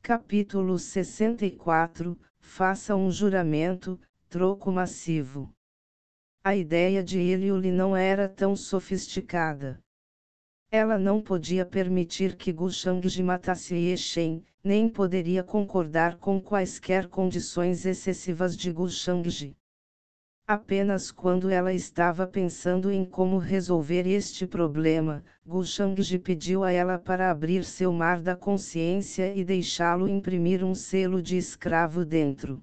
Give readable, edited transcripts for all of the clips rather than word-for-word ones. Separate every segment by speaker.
Speaker 1: Capítulo 64 Faça um juramento, troco massivo. A ideia de Eliule não era tão sofisticada. Ela não podia permitir que Gu Shangji matasse Ye Shen, nem poderia concordar com quaisquer condições excessivas de Gu Shangji. Apenas quando ela estava pensando em como resolver este problema, Gu Shangji pediu a ela para abrir seu mar da consciência e deixá-lo imprimir um selo de escravo dentro.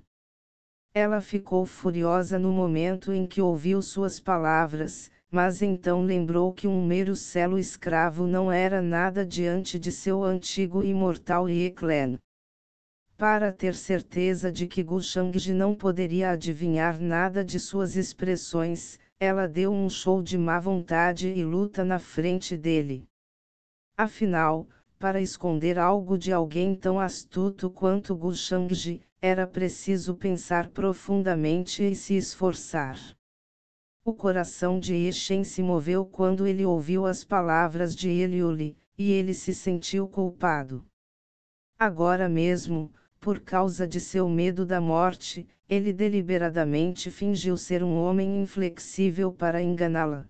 Speaker 1: Ela ficou furiosa no momento em que ouviu suas palavras, mas então lembrou que um mero selo escravo não era nada diante de seu antigo imortal Ye Clan. Para ter certeza de que Gu Shangji não poderia adivinhar nada de suas expressões, ela deu um show de má vontade e luta na frente dele. Afinal, para esconder algo de alguém tão astuto quanto Gu Shangji, era preciso pensar profundamente e se esforçar. O coração de Ye Shen se moveu quando ele ouviu as palavras de Eliule, e ele se sentiu culpado. Agora mesmo, por causa de seu medo da morte, ele deliberadamente fingiu ser um homem inflexível para enganá-la.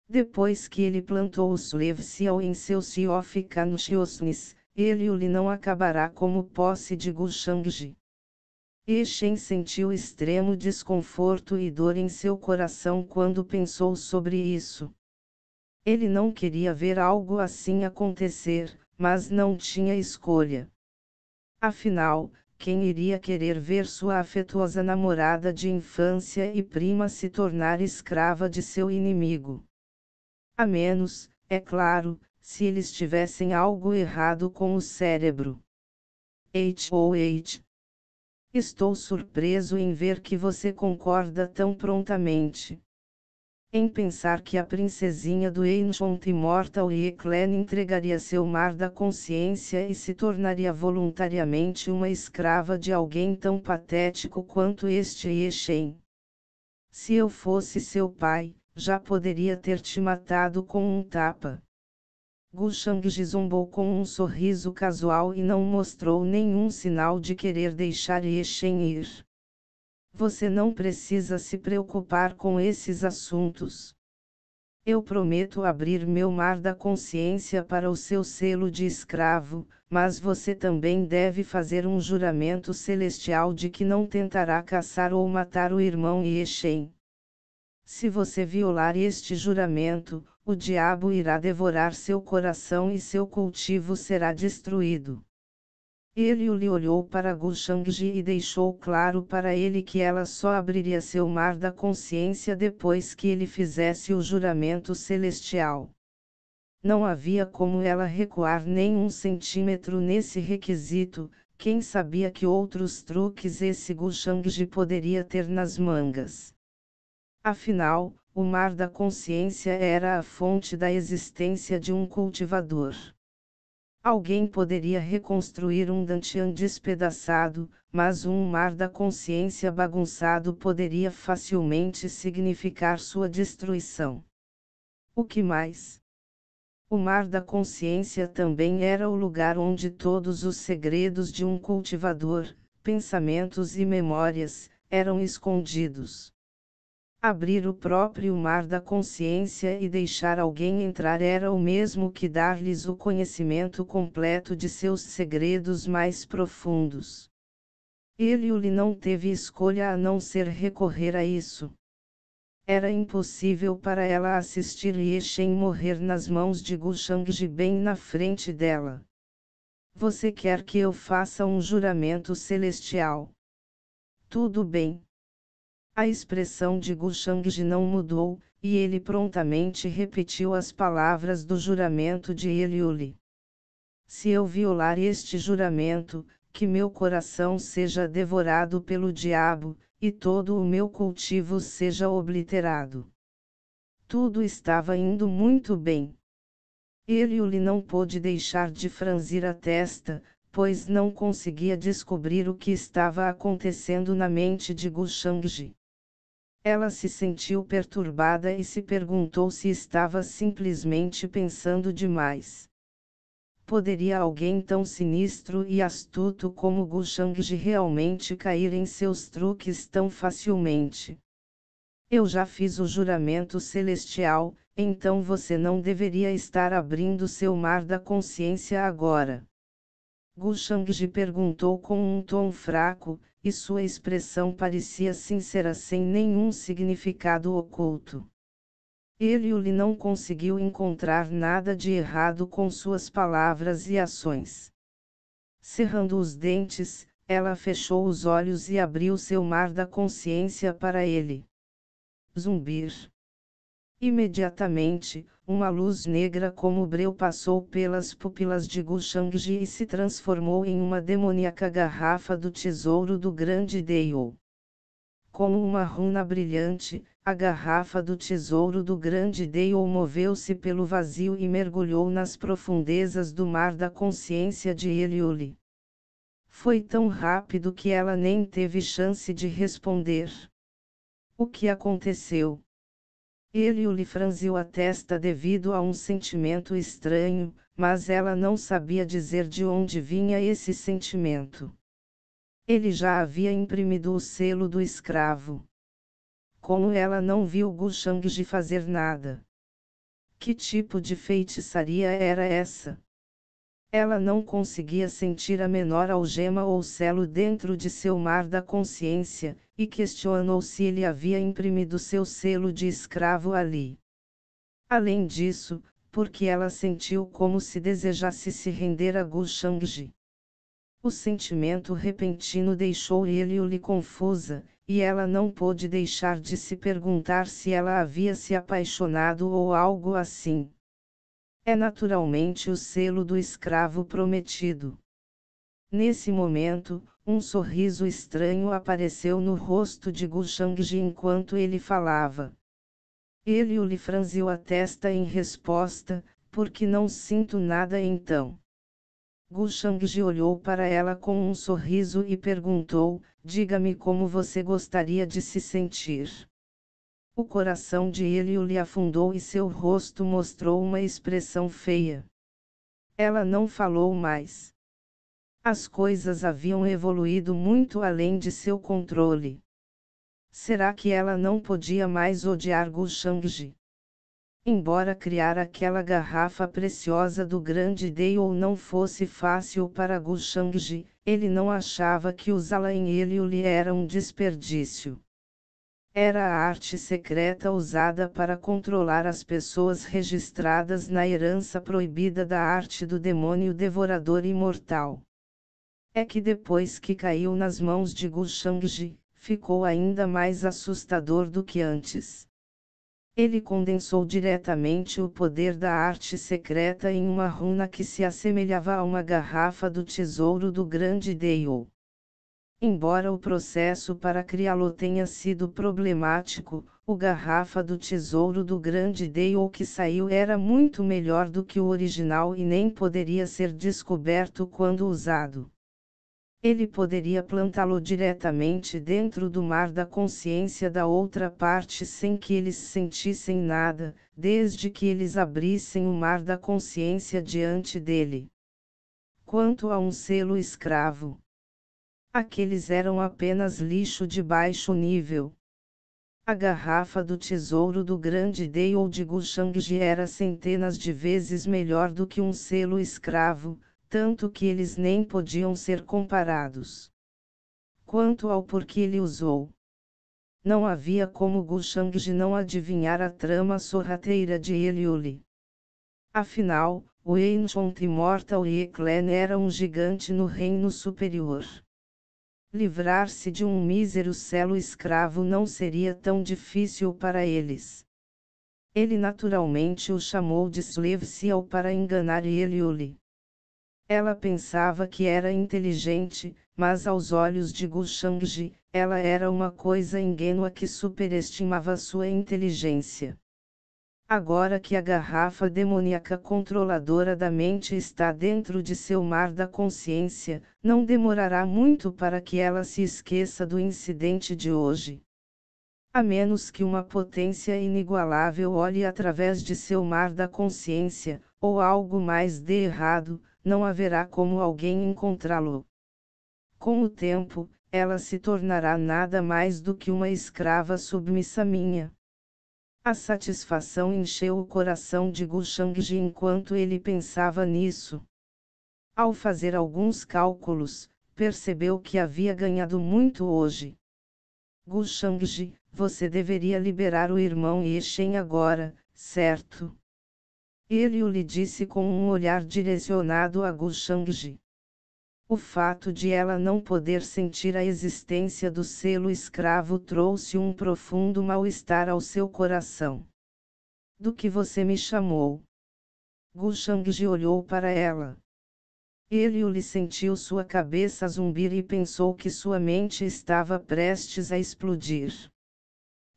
Speaker 1: Depois que ele plantou o Slave Seal em seu Siof Consciousness, Eliule não acabará como posse de Gu Shangji. Ye Shen sentiu extremo desconforto e dor em seu coração quando pensou sobre isso. Ele não queria ver algo assim acontecer, mas não tinha escolha. Afinal, quem iria querer ver sua afetuosa namorada de infância e prima se tornar escrava de seu inimigo? A menos, é claro, se eles tivessem algo errado com o cérebro. Estou surpreso em ver que você concorda tão prontamente. Em pensar que a princesinha do Ancient Immortal Ye Clan entregaria seu mar da consciência e se tornaria voluntariamente uma escrava de alguém tão patético quanto este Ye Shen. Se eu fosse seu pai, já poderia ter te matado com um tapa. Gu Shangji zombou com um sorriso casual e não mostrou nenhum sinal de querer deixar Ye Shen ir. Você não precisa se preocupar com esses assuntos. Eu prometo abrir meu mar da consciência para o seu selo de escravo, mas você também deve fazer um juramento celestial de que não tentará caçar ou matar o irmão Ye Shen. Se você violar este juramento, o diabo irá devorar seu coração e seu cultivo será destruído. Eliule olhou para Gu Shangji e deixou claro para ele que ela só abriria seu mar da consciência depois que ele fizesse o juramento celestial. Não havia como ela recuar nem um centímetro nesse requisito, quem sabia que outros truques esse Gu Shangji poderia ter nas mangas. Afinal, o mar da consciência era a fonte da existência de um cultivador. Alguém poderia reconstruir um Dantian despedaçado, mas um mar da consciência bagunçado poderia facilmente significar sua destruição. O que mais? O mar da consciência também era o lugar onde todos os segredos de um cultivador, pensamentos e memórias, eram escondidos. Abrir o próprio mar da consciência e deixar alguém entrar era o mesmo que dar-lhes o conhecimento completo de seus segredos mais profundos. Eliule não teve escolha a não ser recorrer a isso. Era impossível para ela assistir Ye Shen morrer nas mãos de Gu Shangji bem na frente dela. Você quer que eu faça um juramento celestial? Tudo bem. A expressão de Gu Shangji não mudou, e ele prontamente repetiu as palavras do juramento de Eliule. Se eu violar este juramento, que meu coração seja devorado pelo diabo, e todo o meu cultivo seja obliterado. Tudo estava indo muito bem. Eliule não pôde deixar de franzir a testa, pois não conseguia descobrir o que estava acontecendo na mente de Gu Shangji. Ela se sentiu perturbada e se perguntou se estava simplesmente pensando demais. poderia alguém tão sinistro e astuto como Gu Shangji realmente cair em seus truques tão facilmente? Eu já fiz o juramento celestial, então você não deveria estar abrindo seu mar da consciência agora. Gu Shangji perguntou com um tom fraco, e sua expressão parecia sincera sem nenhum significado oculto. Ele não conseguiu encontrar nada de errado com suas palavras e ações. Cerrando os dentes, ela fechou os olhos e abriu seu mar da consciência para ele. Zumbir. Imediatamente, uma luz negra como breu passou pelas pupilas de Gu Shangji e se transformou em uma demoníaca garrafa do tesouro do grande Deio. Como uma runa brilhante, a garrafa do tesouro do grande Deio moveu-se pelo vazio e mergulhou nas profundezas do mar da consciência de Eliuli. Foi tão rápido que ela nem teve chance de responder. O que aconteceu? Eliuli franziu a testa devido a um sentimento estranho, mas ela não sabia dizer de onde vinha esse sentimento. Ele já havia imprimido o selo do escravo. Como ela não viu Gu Shangji fazer nada? Que tipo de feitiçaria era essa? Ela não conseguia sentir a menor algema ou selo dentro de seu mar da consciência, e questionou se ele havia imprimido seu selo de escravo ali. Além disso, porque ela sentiu como se desejasse se render a Gu Shangji. O sentimento repentino deixou Eliuli confusa, e ela não pôde deixar de se perguntar se ela havia se apaixonado ou algo assim. É naturalmente o selo do escravo prometido. Nesse momento, um sorriso estranho apareceu no rosto de Gu Shangji enquanto ele falava. Eliuli franziu a testa em resposta, porque não sinto nada então. Gu Shangji olhou para ela com um sorriso e perguntou, diga-me como você gostaria de se sentir. O coração de Eliuli afundou e seu rosto mostrou uma expressão feia. Ela não falou mais. As coisas haviam evoluído muito além de seu controle. Será que ela não podia mais odiar Gu Shangji? Embora criar aquela garrafa preciosa do grande Deio não fosse fácil para Gu Shangji, ele não achava que usá-la em Eliuli era um desperdício. Era a arte secreta usada para controlar as pessoas registradas na herança proibida da arte do demônio devorador imortal. É que depois que caiu nas mãos de Gu Shangji, ficou ainda mais assustador do que antes. Ele condensou diretamente o poder da arte secreta em uma runa que se assemelhava a uma garrafa do tesouro do grande Deio. Embora o processo para criá-lo tenha sido problemático, o garrafa do tesouro do grande Deio que saiu era muito melhor do que o original e nem poderia ser descoberto quando usado. Ele poderia plantá-lo diretamente dentro do mar da consciência da outra parte sem que eles sentissem nada, desde que eles abrissem o mar da consciência diante dele. Quanto a um selo escravo, aqueles eram apenas lixo de baixo nível. A garrafa do tesouro do grande Deio de Gu Shangji era centenas de vezes melhor do que um selo escravo, tanto que eles nem podiam ser comparados. Quanto ao porquê ele usou, não havia como Gu Shangji não adivinhar a trama sorrateira de Eliuli. Afinal, o Ancient Immortal Ye-Clan era um gigante no reino superior. Livrar-se de um mísero selo escravo não seria tão difícil para eles. Ele naturalmente o chamou de Slave Seal para enganar Eliuli. Ela pensava que era inteligente, mas aos olhos de Gu Shangji, ela era uma coisa ingênua que superestimava sua inteligência. Agora que a garrafa demoníaca controladora da mente está dentro de seu mar da consciência, não demorará muito para que ela se esqueça do incidente de hoje. A menos que uma potência inigualável olhe através de seu mar da consciência, ou algo mais dê errado, não haverá como alguém encontrá-lo. Com o tempo, ela se tornará nada mais do que uma escrava submissa minha. A satisfação encheu o coração de Gu Shangji enquanto ele pensava nisso. Ao fazer alguns cálculos, percebeu que havia ganhado muito hoje. Gu Shangji, você deveria liberar o irmão Yeshen agora, certo? Ele o lhe disse com um olhar direcionado a Gu Shangji. O fato de ela não poder sentir a existência do selo escravo trouxe um profundo mal-estar ao seu coração. Do que você me chamou? Gu Shangji olhou para ela. Ele o lhe sentiu sua cabeça zumbir e pensou que sua mente estava prestes a explodir.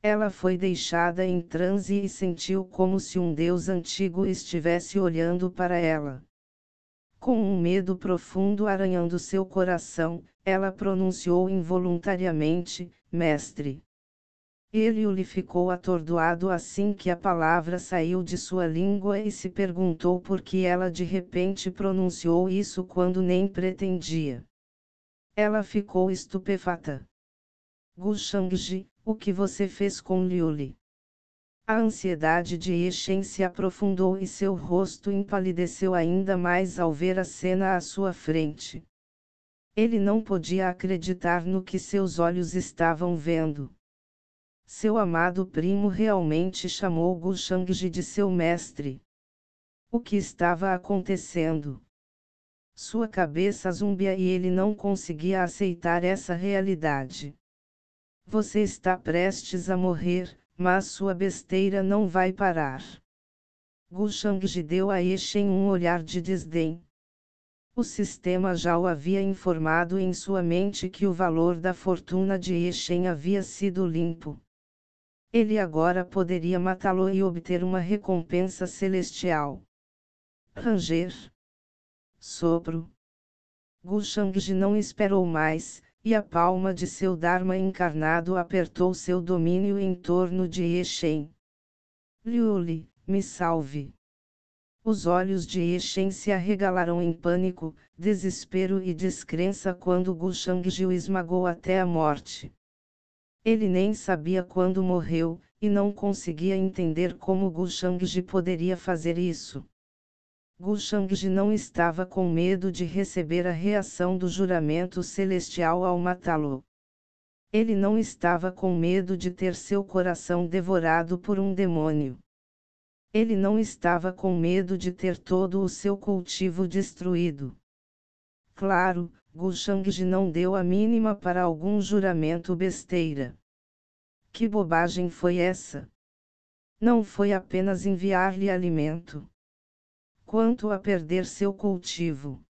Speaker 1: Ela foi deixada em transe e sentiu como se um deus antigo estivesse olhando para ela. Com um medo profundo arranhando seu coração, ela pronunciou involuntariamente, mestre. Ele lhe ficou atordoado assim que a palavra saiu de sua língua e se perguntou por que ela de repente pronunciou isso quando nem pretendia. Ela ficou estupefata. Gu Shangji, o que você fez com Liuli? A ansiedade de Yeshen se aprofundou e seu rosto empalideceu ainda mais ao ver a cena à sua frente. Ele não podia acreditar no que seus olhos estavam vendo. Seu amado primo realmente chamou Gu Shangji de seu mestre. O que estava acontecendo? Sua cabeça zumbia e ele não conseguia aceitar essa realidade. Você está prestes a morrer, mas sua besteira não vai parar. Gu Shangji deu a Yeshen um olhar de desdém. O sistema já o havia informado em sua mente que o valor da fortuna de Yeshen havia sido limpo. Ele agora poderia matá-lo e obter uma recompensa celestial. Ranger. Sopro. Gu Shangji não esperou mais, e a palma de seu Dharma encarnado apertou seu domínio em torno de Yeshen. Liuli, me salve. Os olhos de Yeshen se arregalaram em pânico, desespero e descrença quando Gu Shangji o esmagou até a morte. Ele nem sabia quando morreu, e não conseguia entender como Gu Shangji poderia fazer isso. Gu Shangji não estava com medo de receber a reação do juramento celestial ao matá-lo. Ele não estava com medo de ter seu coração devorado por um demônio. Ele não estava com medo de ter todo o seu cultivo destruído. Claro, Gu Shangji não deu a mínima para algum juramento besteira. Que bobagem foi essa? Não foi apenas enviar-lhe alimento. Quanto a perder seu cultivo.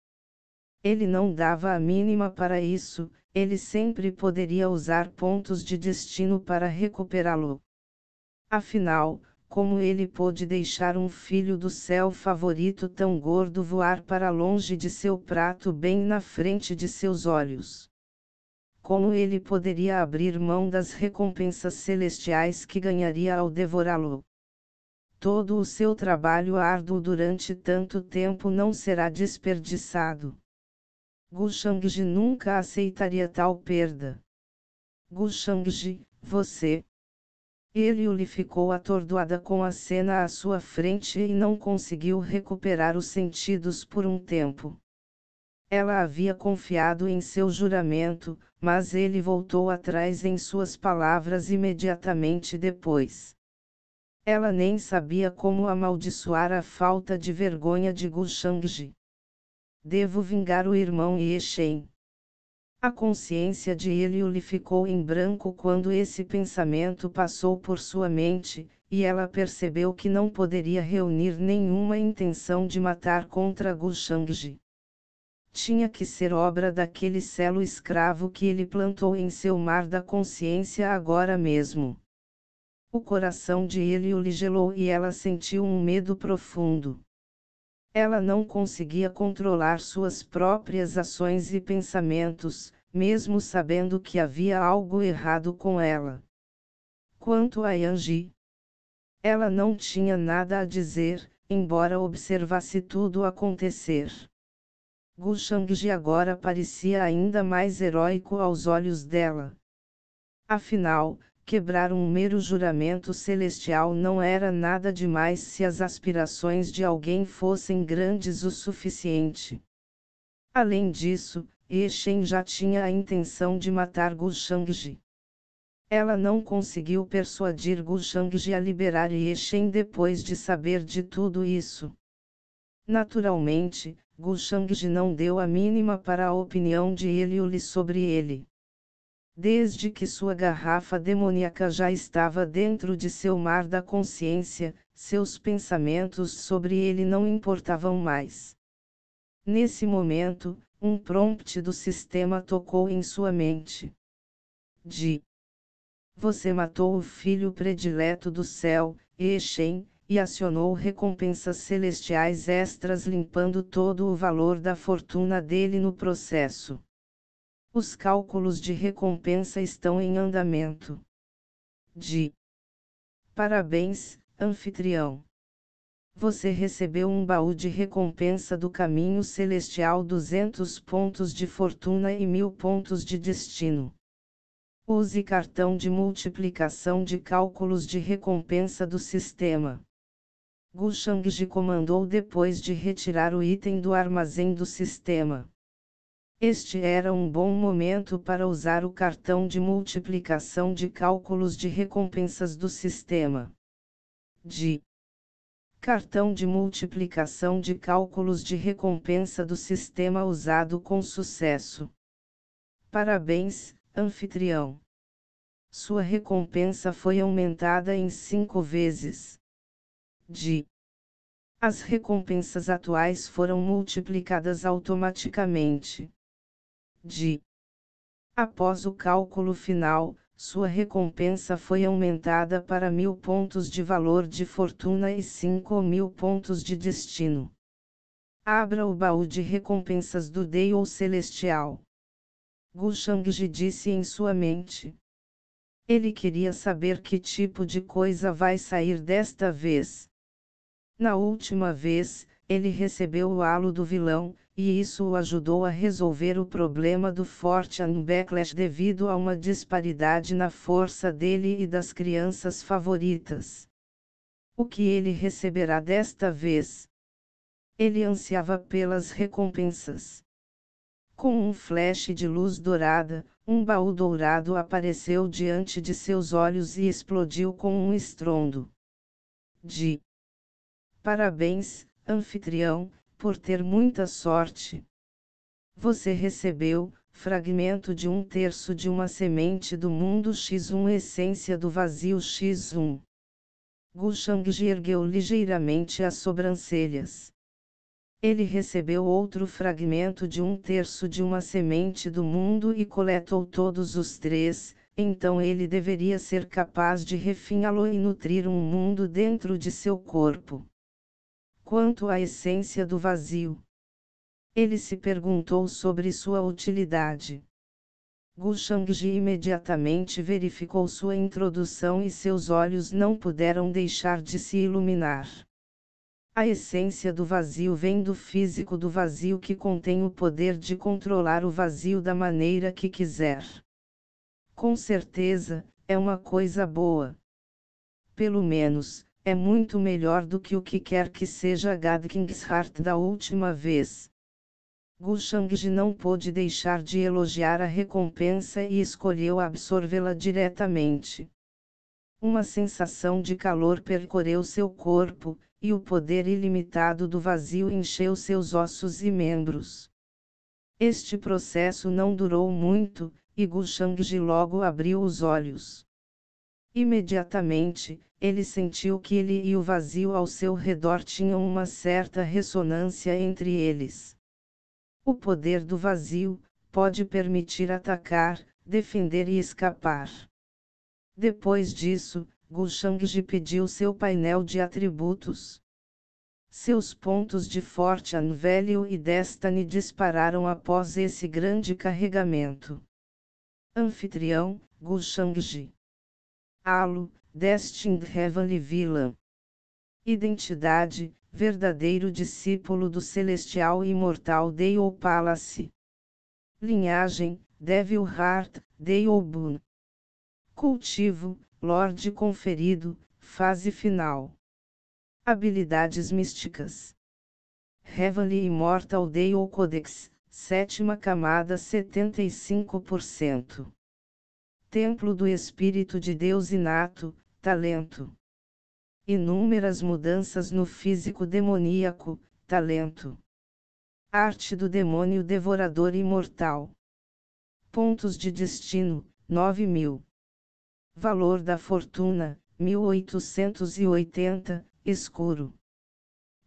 Speaker 1: Ele não dava a mínima para isso, ele sempre poderia usar pontos de destino para recuperá-lo. Afinal, como ele pôde deixar um filho do céu favorito tão gordo voar para longe de seu prato bem na frente de seus olhos? Como ele poderia abrir mão das recompensas celestiais que ganharia ao devorá-lo? Todo o seu trabalho árduo durante tanto tempo não será desperdiçado. Gu Shangji nunca aceitaria tal perda. Gu Shangji, você... Ele lhe ficou atordoada com a cena à sua frente e não conseguiu recuperar os sentidos por um tempo. Ela havia confiado em seu juramento, mas ele voltou atrás em suas palavras imediatamente depois. Ela nem sabia como amaldiçoar a falta de vergonha de Gu Shangji. Devo vingar o irmão Yeshen. A consciência de ele lhe ficou em branco quando esse pensamento passou por sua mente, e ela percebeu que não poderia reunir nenhuma intenção de matar contra Gu Shangji. Tinha que ser obra daquele selo escravo que ele plantou em seu mar da consciência agora mesmo. O coração de ele lhe gelou e ela sentiu um medo profundo. Ela não conseguia controlar suas próprias ações e pensamentos, mesmo sabendo que havia algo errado com ela. Quanto a Yanji, ela não tinha nada a dizer, embora observasse tudo acontecer. Gu Shangji agora parecia ainda mais heróico aos olhos dela. Afinal, quebrar um mero juramento celestial não era nada demais se as aspirações de alguém fossem grandes o suficiente. Além disso, Ye Shen já tinha a intenção de matar Gu Shangji. Ela não conseguiu persuadir Gu Shangji a liberar Ye Shen depois de saber de tudo isso. Naturalmente, Gu Shangji não deu a mínima para a opinião de Eliuli sobre ele. Desde que sua garrafa demoníaca já estava dentro de seu mar da consciência, seus pensamentos sobre ele não importavam mais. Nesse momento, um prompt do sistema tocou em sua mente. Você matou o filho predileto do céu, Ye Shen, e acionou recompensas celestiais extras limpando todo o valor da fortuna dele no processo. Os cálculos de recompensa estão em andamento. Parabéns, anfitrião. Você recebeu um baú de recompensa do caminho celestial, 200 pontos de fortuna e 1000 pontos de destino. Use cartão de multiplicação de cálculos de recompensa do sistema. Gu Shangji comandou depois de retirar o item do armazém do sistema. Este era um bom momento para usar o cartão de multiplicação de cálculos de recompensas do sistema. Cartão de multiplicação de cálculos de recompensa do sistema usado com sucesso. Parabéns, anfitrião. Sua recompensa foi aumentada em 5 vezes. As recompensas atuais foram multiplicadas automaticamente. Após o cálculo final, sua recompensa foi aumentada para 1000 pontos de valor de fortuna e 5000 pontos de destino. Abra o baú de recompensas do Deio Celestial. Gu Shangji disse em sua mente. Ele queria saber que tipo de coisa vai sair desta vez. Na última vez, ele recebeu o halo do vilão, e isso o ajudou a resolver o problema do Fortune Backlash devido a uma disparidade na força dele e das crianças favoritas. O que ele receberá desta vez? Ele ansiava pelas recompensas. Com um flash de luz dourada, um baú dourado apareceu diante de seus olhos e explodiu com um estrondo. Parabéns, anfitrião, por ter muita sorte. Você recebeu, fragmento de 1/3 de uma semente do mundo X1, essência do vazio X1. Gu Shangji ergueu ligeiramente as sobrancelhas. Ele recebeu outro fragmento de 1/3 de uma semente do mundo e coletou todos os 3, então ele deveria ser capaz de refiná-lo e nutrir um mundo dentro de seu corpo. Quanto à essência do vazio, ele se perguntou sobre sua utilidade. Gu Shangji imediatamente verificou sua introdução e seus olhos não puderam deixar de se iluminar. A essência do vazio vem do físico do vazio que contém o poder de controlar o vazio da maneira que quiser. Com certeza, é uma coisa boa. Pelo menos, é muito melhor do que o que quer que seja Gadking's Heart da última vez. Gu Shangji não pôde deixar de elogiar a recompensa e escolheu absorvê-la diretamente. Uma sensação de calor percorreu seu corpo, e o poder ilimitado do vazio encheu seus ossos e membros. Este processo não durou muito, e Gu Shangji logo abriu os olhos. Imediatamente, ele sentiu que ele e o vazio ao seu redor tinham uma certa ressonância entre eles. O poder do vazio pode permitir atacar, defender e escapar. Depois disso, Gu Shangji pediu seu painel de atributos. Seus pontos de Fortune Value e Destiny dispararam após esse grande carregamento. Anfitrião, Gu Shangji. Halo, Destined Heavenly Villain. Identidade, verdadeiro discípulo do celestial e imortal Dale Palace. Linhagem, Devil Heart, Dale Boone. Cultivo, Lorde conferido, fase final. Habilidades místicas. Heavenly Immortal Dale Codex, sétima camada 75%. Templo do Espírito de Deus inato, talento. Inúmeras mudanças no físico demoníaco, talento. Arte do demônio devorador imortal. Pontos de destino, 9.000. Valor da fortuna, 1880, escuro.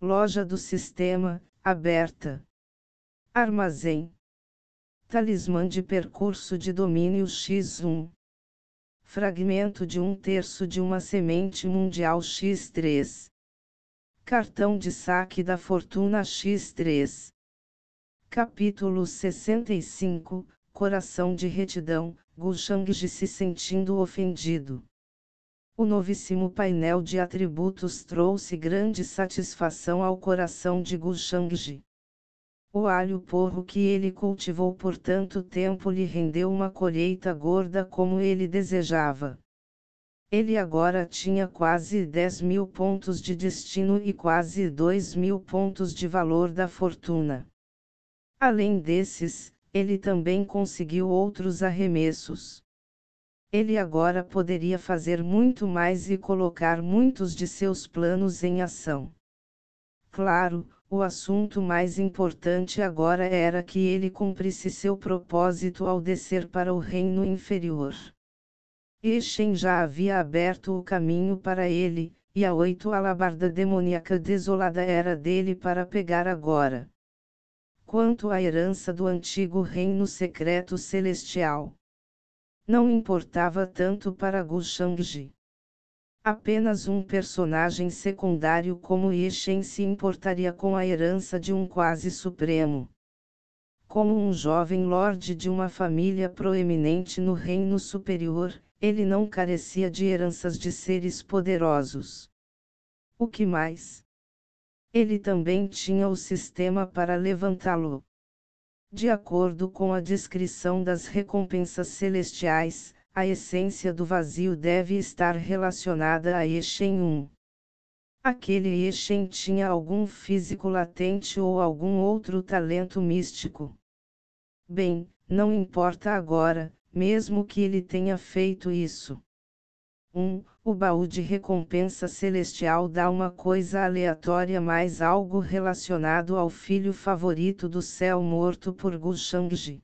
Speaker 1: Loja do sistema, aberta. Armazém. Talismã de percurso de domínio X1. Fragmento de 1/3 de uma semente mundial X3. Cartão de saque da fortuna X3. Capítulo 65, Coração de retidão, Gu Shangji se sentindo ofendido. O novíssimo painel de atributos trouxe grande satisfação ao coração de Gu Shangji. O alho porro que ele cultivou por tanto tempo lhe rendeu uma colheita gorda como ele desejava. Ele agora tinha quase 10.000 pontos de destino e quase 2.000 pontos de valor da fortuna. Além desses, ele também conseguiu outros arremessos. Ele agora poderia fazer muito mais e colocar muitos de seus planos em ação. Claro, o assunto mais importante agora era que ele cumprisse seu propósito ao descer para o reino inferior. Eshen já havia aberto o caminho para ele, e a 8 alabarda demoníaca desolada era dele para pegar agora. Quanto à herança do antigo reino secreto celestial, não importava tanto para Gu Shangji. Apenas um personagem secundário como Eshen se importaria com a herança de um quase supremo. Como um jovem lorde de uma família proeminente no reino superior, ele não carecia de heranças de seres poderosos. O que mais? Ele também tinha o sistema para levantá-lo. De acordo com a descrição das recompensas celestiais, a essência do vazio deve estar relacionada a Eshen 1. Aquele Eshen tinha algum físico latente ou algum outro talento místico. Bem, não importa agora, mesmo que ele tenha feito isso. O baú de recompensa celestial dá uma coisa aleatória mais algo relacionado ao filho favorito do céu morto por Gu Shangji.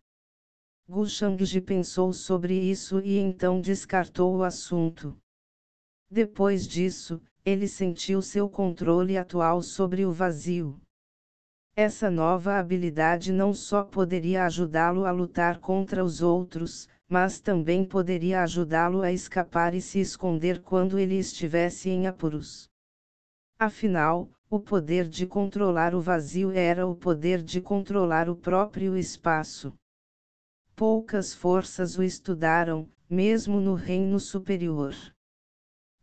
Speaker 1: Gu Shangji pensou sobre isso e então descartou o assunto. Depois disso, ele sentiu seu controle atual sobre o vazio. Essa nova habilidade não só poderia ajudá-lo a lutar contra os outros, mas também poderia ajudá-lo a escapar e se esconder quando ele estivesse em apuros. Afinal, o poder de controlar o vazio era o poder de controlar o próprio espaço. Poucas forças o estudaram, mesmo no reino superior.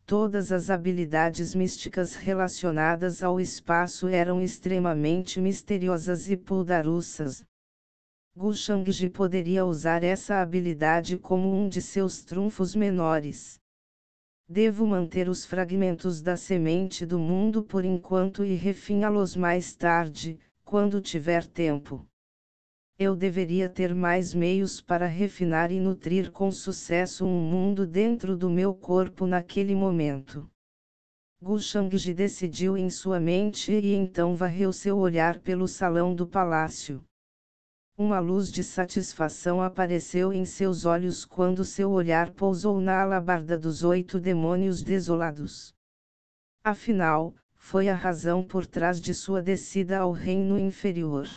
Speaker 1: Todas as habilidades místicas relacionadas ao espaço eram extremamente misteriosas e puldarussas. Gu Shangji poderia usar essa habilidade como um de seus trunfos menores. Devo manter os fragmentos da semente do mundo por enquanto e refiná-los mais tarde, quando tiver tempo. Eu deveria ter mais meios para refinar e nutrir com sucesso um mundo dentro do meu corpo naquele momento. Gu Shangji decidiu em sua mente e então varreu seu olhar pelo salão do palácio. Uma luz de satisfação apareceu em seus olhos quando seu olhar pousou na alabarda dos 8 demônios desolados. Afinal, foi a razão por trás de sua descida ao reino inferior.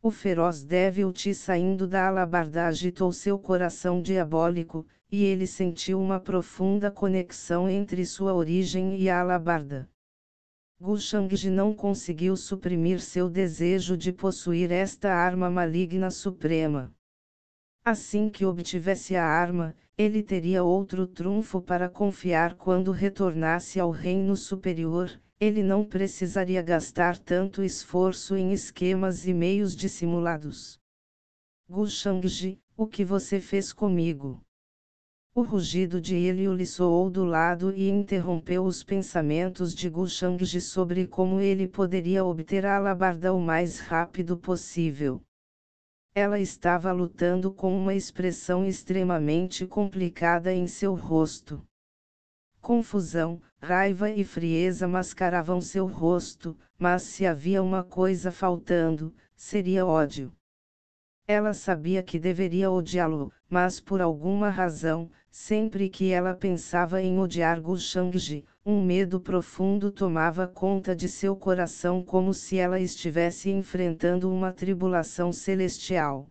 Speaker 1: O feroz Devil-T saindo da alabarda agitou seu coração diabólico, e ele sentiu uma profunda conexão entre sua origem e a alabarda. Gu Shangji não conseguiu suprimir seu desejo de possuir esta arma maligna suprema. Assim que obtivesse a arma, ele teria outro trunfo para confiar quando retornasse ao reino superior, ele não precisaria gastar tanto esforço em esquemas e meios dissimulados. Gu Shangji, o que você fez comigo? O rugido de Eliu lhe soou do lado e interrompeu os pensamentos de Gu Shangji sobre como ele poderia obter a alabarda o mais rápido possível. Ela estava lutando com uma expressão extremamente complicada em seu rosto. Confusão, raiva e frieza mascaravam seu rosto, mas se havia uma coisa faltando, seria ódio. Ela sabia que deveria odiá-lo, mas por alguma razão, sempre que ela pensava em odiar Gu Shangji, um medo profundo tomava conta de seu coração como se ela estivesse enfrentando uma tribulação celestial.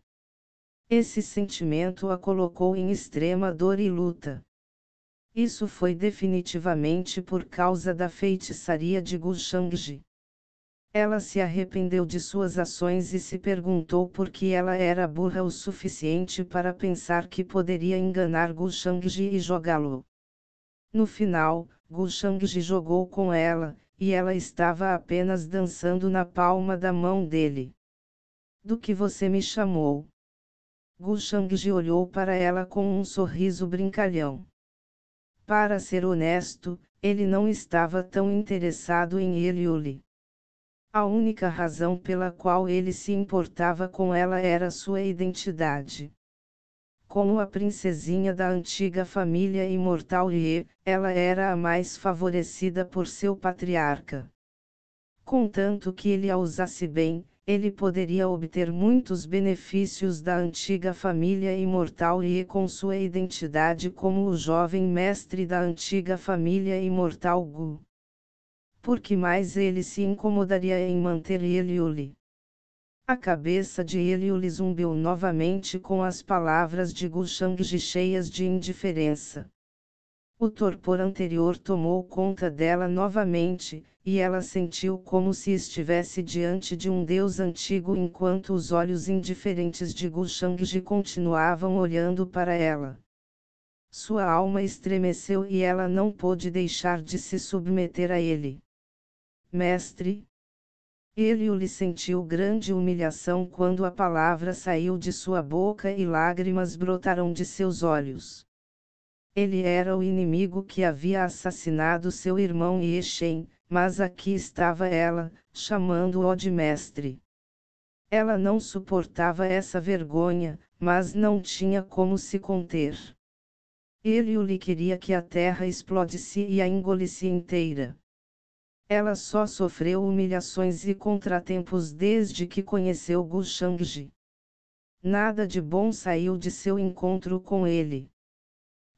Speaker 1: Esse sentimento a colocou em extrema dor e luta. Isso foi definitivamente por causa da feitiçaria de Gu Shangji. Ela se arrependeu de suas ações e se perguntou por que ela era burra o suficiente para pensar que poderia enganar Gu Shangji e jogá-lo. No final, Gu Shangji jogou com ela, e ela estava apenas dançando na palma da mão dele. Do que você me chamou? Gu Shangji olhou para ela com um sorriso brincalhão. Para ser honesto, ele não estava tão interessado em Eliuli. A única razão pela qual ele se importava com ela era sua identidade. Como a princesinha da antiga família imortal Ye, ela era a mais favorecida por seu patriarca. Contanto que ele a usasse bem, ele poderia obter muitos benefícios da antiga família imortal Ye com sua identidade como o jovem mestre da antiga família imortal Gu. Por que mais ele se incomodaria em manter Eliuli? A cabeça de Eliuli zumbiu novamente com as palavras de Gu Shangji cheias de indiferença. O torpor anterior tomou conta dela novamente, e ela sentiu como se estivesse diante de um deus antigo enquanto os olhos indiferentes de Gu Shangji continuavam olhando para ela. Sua alma estremeceu e ela não pôde deixar de se submeter a ele. Mestre? Eliuli sentiu grande humilhação quando a palavra saiu de sua boca e lágrimas brotaram de seus olhos. Ele era o inimigo que havia assassinado seu irmão Yeshen, mas aqui estava ela, chamando-o de mestre. Ela não suportava essa vergonha, mas não tinha como se conter. Eliuli queria que a terra explodisse e a engolisse inteira. Ela só sofreu humilhações e contratempos desde que conheceu Gu Shangji. Nada de bom saiu de seu encontro com ele.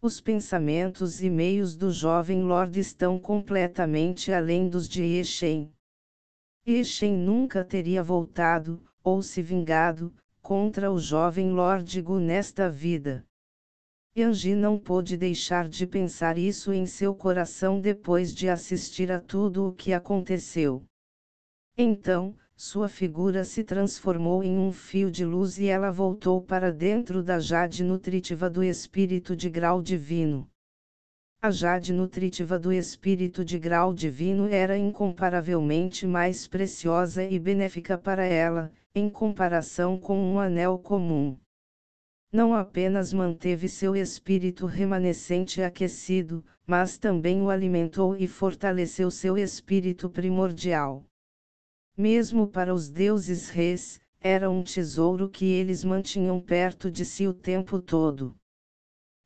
Speaker 1: Os pensamentos e meios do jovem Lorde estão completamente além dos de Yeshen. Yeshen nunca teria voltado, ou se vingado, contra o jovem Lorde Gu nesta vida. Yanji não pôde deixar de pensar isso em seu coração depois de assistir a tudo o que aconteceu. Então, sua figura se transformou em um fio de luz e ela voltou para dentro da jade nutritiva do espírito de grau divino. A jade nutritiva do espírito de grau divino era incomparavelmente mais preciosa e benéfica para ela, em comparação com um anel comum. Não apenas manteve seu espírito remanescente aquecido, mas também o alimentou e fortaleceu seu espírito primordial. Mesmo para os deuses reis, era um tesouro que eles mantinham perto de si o tempo todo.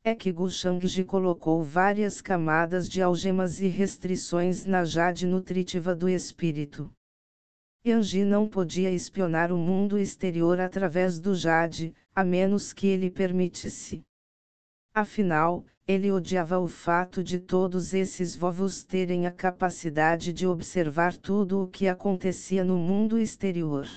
Speaker 1: É que Gu Shangji colocou várias camadas de algemas e restrições na jade nutritiva do espírito. Yanji não podia espionar o mundo exterior através do jade, a menos que ele permitisse. Afinal, ele odiava o fato de todos esses vovos terem a capacidade de observar tudo o que acontecia no mundo exterior.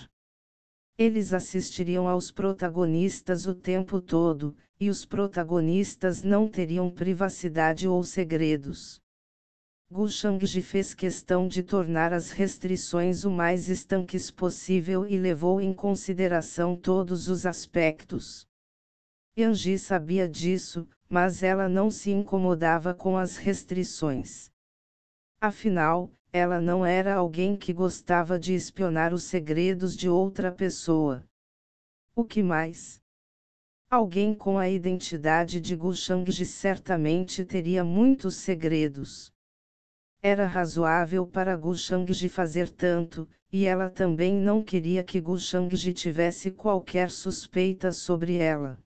Speaker 1: Eles assistiriam aos protagonistas o tempo todo, e os protagonistas não teriam privacidade ou segredos. Gu Shangji fez questão de tornar as restrições o mais estanques possível e levou em consideração todos os aspectos. Yanji sabia disso, mas ela não se incomodava com as restrições. Afinal, ela não era alguém que gostava de espionar os segredos de outra pessoa. O que mais? Alguém com a identidade de Gu Shangji certamente teria muitos segredos. Era razoável para Gu Shangji fazer tanto, e ela também não queria que Gu Shangji tivesse qualquer suspeita sobre ela.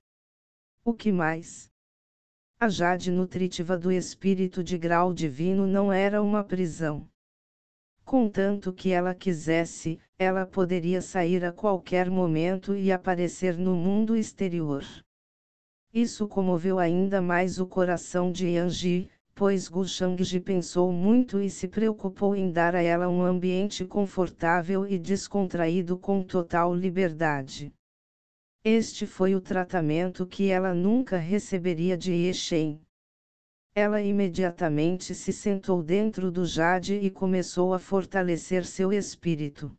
Speaker 1: O que mais? A jade nutritiva do espírito de grau divino não era uma prisão. Contanto que ela quisesse, ela poderia sair a qualquer momento e aparecer no mundo exterior. Isso comoveu ainda mais o coração de Yanji, pois Gu Shangji pensou muito e se preocupou em dar a ela um ambiente confortável e descontraído com total liberdade. Este foi o tratamento que ela nunca receberia de Ye Shen. Ela imediatamente se sentou dentro do jade e começou a fortalecer seu espírito.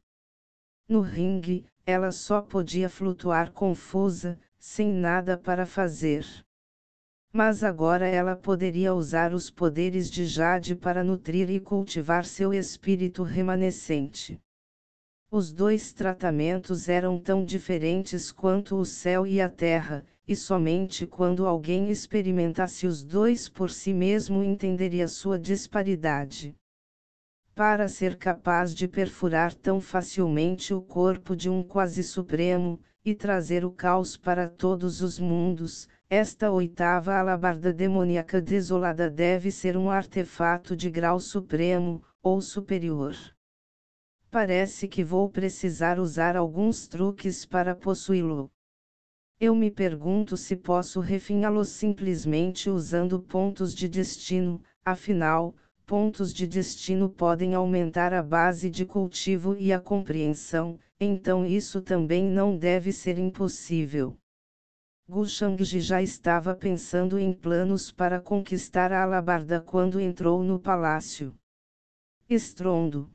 Speaker 1: No ringue, ela só podia flutuar confusa, sem nada para fazer. Mas agora ela poderia usar os poderes de jade para nutrir e cultivar seu espírito remanescente. Os dois tratamentos eram tão diferentes quanto o céu e a terra, e somente quando alguém experimentasse os dois por si mesmo entenderia sua disparidade. Para ser capaz de perfurar tão facilmente o corpo de um quase supremo, e trazer o caos para todos os mundos, esta oitava alabarda demoníaca desolada deve ser um artefato de grau supremo, ou superior. Parece que vou precisar usar alguns truques para possuí-lo. Eu me pergunto se posso refiná-lo simplesmente usando pontos de destino, afinal, pontos de destino podem aumentar a base de cultivo e a compreensão, então isso também não deve ser impossível. Gu Shangji já estava pensando em planos para conquistar a alabarda quando entrou no palácio. Estrondo.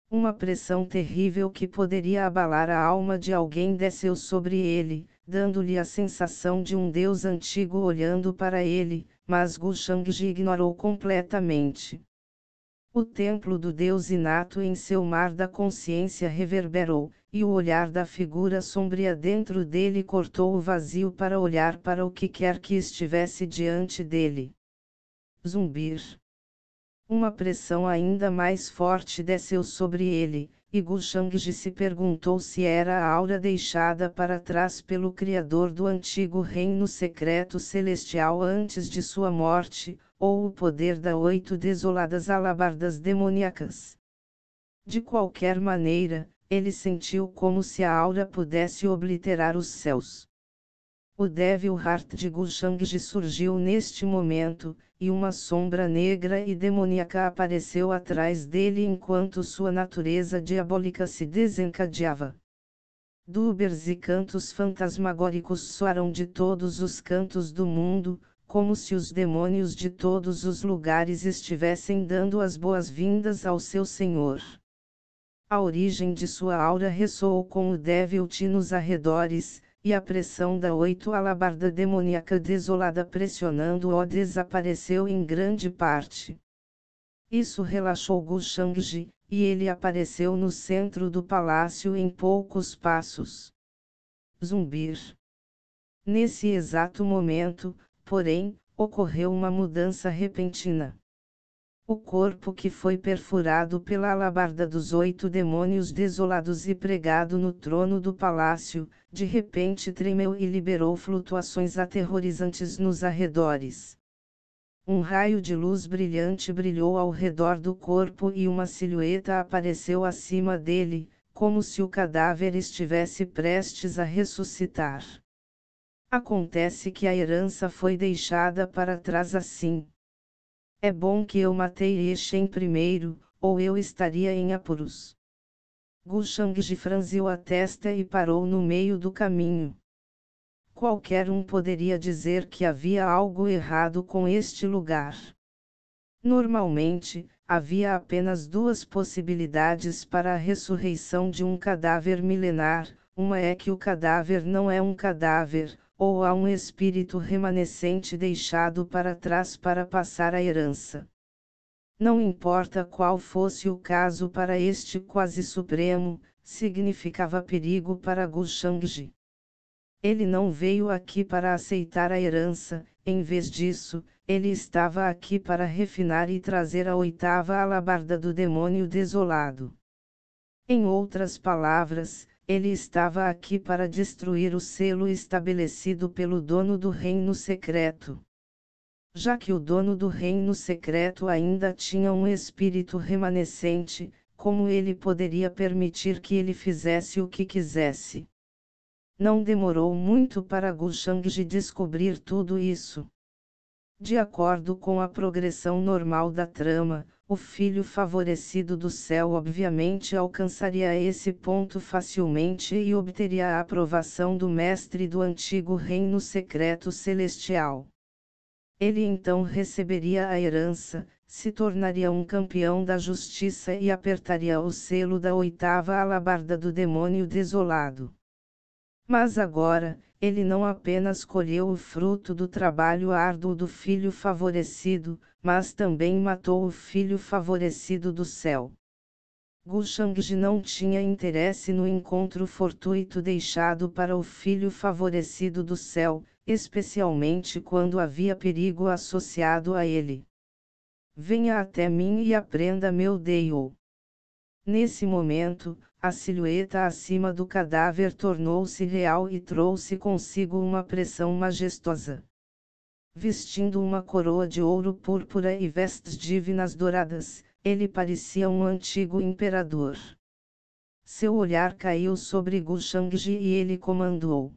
Speaker 1: Uma pressão terrível que poderia abalar a alma de alguém desceu sobre ele, dando-lhe a sensação de um deus antigo olhando para ele, mas Gu Shangji ignorou completamente. O templo do deus inato em seu mar da consciência reverberou, e o olhar da figura sombria dentro dele cortou o vazio para olhar para o que quer que estivesse diante dele. Zumbir. Uma pressão ainda mais forte desceu sobre ele, e Gu Shangji se perguntou se era a aura deixada para trás pelo Criador do antigo reino secreto celestial antes de sua morte, ou o poder das 8 desoladas alabardas demoníacas. De qualquer maneira, ele sentiu como se a aura pudesse obliterar os céus. O Devil Heart de Gu Shangji surgiu neste momento, e uma sombra negra e demoníaca apareceu atrás dele enquanto sua natureza diabólica se desencadeava. Dúberes e cantos fantasmagóricos soaram de todos os cantos do mundo, como se os demônios de todos os lugares estivessem dando as boas-vindas ao seu senhor. A origem de sua aura ressoou com o Devil-T nos arredores, e a pressão da 8 alabarda demoníaca desolada pressionando-o desapareceu em grande parte. Isso relaxou Gu Shangji, e ele apareceu no centro do palácio em poucos passos. Zumbir. Nesse exato momento, porém, ocorreu uma mudança repentina. O corpo que foi perfurado pela alabarda dos 8 demônios desolados e pregado no trono do palácio, de repente tremeu e liberou flutuações aterrorizantes nos arredores. Um raio de luz brilhante brilhou ao redor do corpo e uma silhueta apareceu acima dele, como se o cadáver estivesse prestes a ressuscitar. Acontece que a herança foi deixada para trás assim. É bom que eu matei Ye Shen primeiro, ou eu estaria em apuros. Gu Shangji franziu a testa e parou no meio do caminho. Qualquer um poderia dizer que havia algo errado com este lugar. Normalmente, havia apenas 2 possibilidades para a ressurreição de um cadáver milenar: uma é que o cadáver não é um cadáver, ou há um espírito remanescente deixado para trás para passar a herança. não importa qual fosse o caso para este quase supremo, significava perigo para Gu Shangji. Ele não veio aqui para aceitar a herança, em vez disso, ele estava aqui para refinar e trazer a 8ª alabarda do demônio desolado. Em outras palavras, ele estava aqui para destruir o selo estabelecido pelo dono do reino secreto. Já que o dono do reino secreto ainda tinha um espírito remanescente, como ele poderia permitir que ele fizesse o que quisesse? Não demorou muito para Gu Shangji descobrir tudo isso. De acordo com a progressão normal da trama, o filho favorecido do céu obviamente alcançaria esse ponto facilmente e obteria a aprovação do mestre do antigo reino secreto celestial. Ele então receberia a herança, se tornaria um campeão da justiça e apertaria o selo da 8ª alabarda do demônio desolado. Mas agora, ele não apenas colheu o fruto do trabalho árduo do filho favorecido, mas também matou o filho favorecido do céu. Gu Shangji não tinha interesse no encontro fortuito deixado para o filho favorecido do céu, especialmente quando havia perigo associado a ele. Venha até mim e aprenda meu Deio. Nesse momento, a silhueta acima do cadáver tornou-se real e trouxe consigo uma pressão majestosa. Vestindo uma coroa de ouro púrpura e vestes divinas douradas, ele parecia um antigo imperador. Seu olhar caiu sobre Gu Shangji e ele comandou.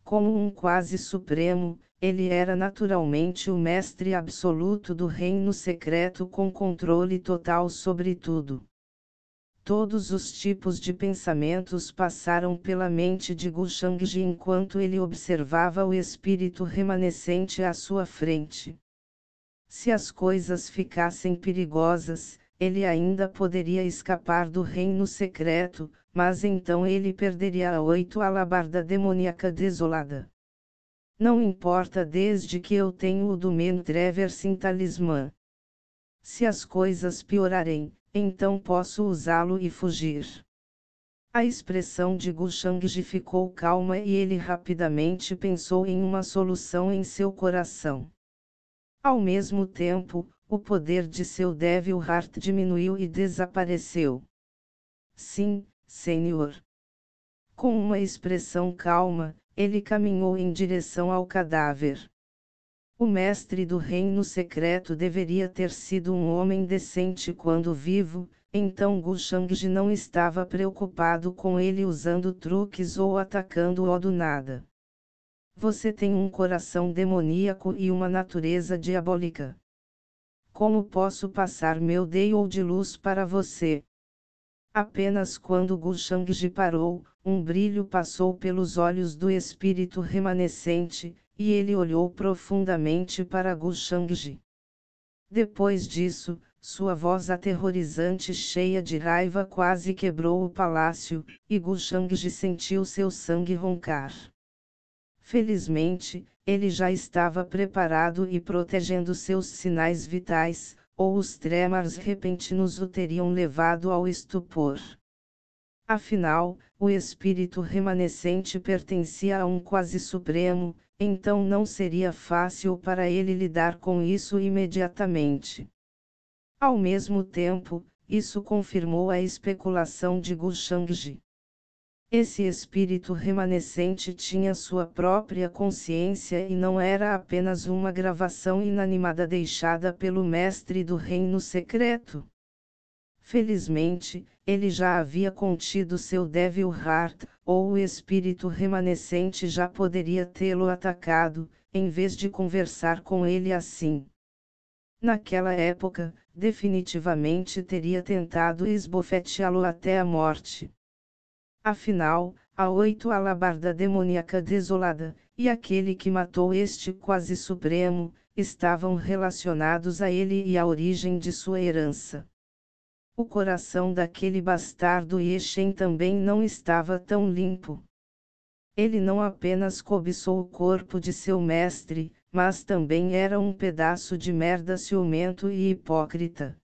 Speaker 1: Como um quase supremo, ele era naturalmente o mestre absoluto do reino secreto com controle total sobre tudo. Todos os tipos de pensamentos passaram pela mente de Gu Shangji enquanto ele observava o espírito remanescente à sua frente. Se as coisas ficassem perigosas, ele ainda poderia escapar do reino secreto, mas então ele perderia a 8ª alabarda demoníaca desolada. Não importa desde que eu tenho o Dumen Traversing Talismã. Se as coisas piorarem, então posso usá-lo e fugir. A expressão de Gu Shangji ficou calma e ele rapidamente pensou em uma solução em seu coração. Ao mesmo tempo, o poder de seu Devil Heart diminuiu e desapareceu. Sim, senhor. Com uma expressão calma, ele caminhou em direção ao cadáver. O mestre do reino secreto deveria ter sido um homem decente quando vivo, então Gu Shangji não estava preocupado com ele usando truques ou atacando-o do nada. Você tem um coração demoníaco e uma natureza diabólica. Como posso passar meu Deio de luz para você? Apenas quando Gu Shangji parou, um brilho passou pelos olhos do espírito remanescente, e ele olhou profundamente para Gu Shangji. Depois disso, sua voz aterrorizante cheia de raiva quase quebrou o palácio, e Gu Shangji sentiu seu sangue roncar. Felizmente, ele já estava preparado e protegendo seus sinais vitais, ou os tremores repentinos o teriam levado ao estupor. Afinal, o espírito remanescente pertencia a um quase supremo, então não seria fácil para ele lidar com isso imediatamente. Ao mesmo tempo, isso confirmou a especulação de Gu Shangji. Esse espírito remanescente tinha sua própria consciência e não era apenas uma gravação inanimada deixada pelo mestre do reino secreto. Felizmente, ele já havia contido seu Devil Heart, ou o espírito remanescente já poderia tê-lo atacado, em vez de conversar com ele assim. Naquela época, definitivamente teria tentado esbofeteá-lo até a morte. Afinal, a 8ª alabarda demoníaca desolada, e aquele que matou este quase supremo, estavam relacionados a ele e à origem de sua herança. O coração daquele bastardo Yeshen também não estava tão limpo. Ele não apenas cobiçou o corpo de seu mestre, mas também era um pedaço de merda ciumento e hipócrita.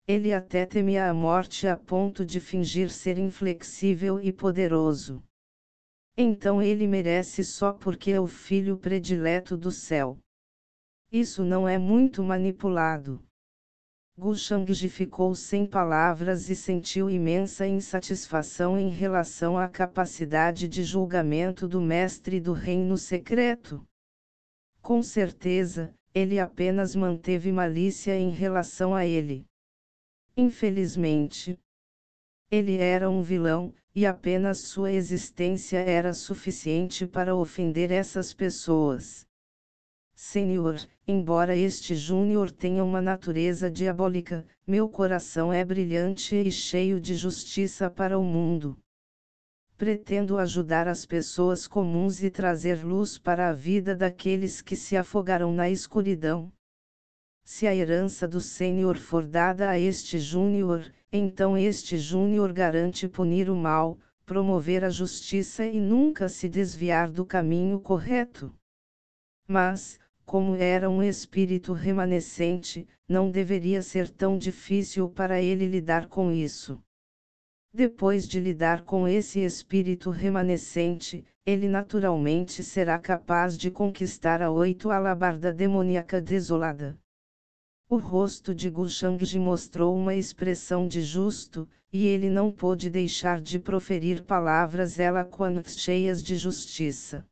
Speaker 1: Ele até temia a morte a ponto de fingir ser inflexível e poderoso. Então ele merece só porque é o filho predileto do céu. Isso não é muito manipulado. Gu Shangji ficou sem palavras e sentiu imensa insatisfação em relação à capacidade de julgamento do mestre do reino secreto. Com certeza, ele apenas manteve malícia em relação a ele. Infelizmente, ele era um vilão, e apenas sua existência era suficiente para ofender essas pessoas. Senhor, embora este Júnior tenha uma natureza diabólica, meu coração é brilhante e cheio de justiça para o mundo. Pretendo ajudar as pessoas comuns e trazer luz para a vida daqueles que se afogaram na escuridão. Se a herança do Senhor for dada a este Júnior, então este Júnior garante punir o mal, promover a justiça e nunca se desviar do caminho correto. Mas, como era um espírito remanescente, não deveria ser tão difícil para ele lidar com isso. Depois de lidar com esse espírito remanescente, ele naturalmente será capaz de conquistar a 8 alabarda demoníaca desolada. O rosto de Gu Shangji mostrou uma expressão de justo, e ele não pôde deixar de proferir palavras eloquentes cheias de justiça.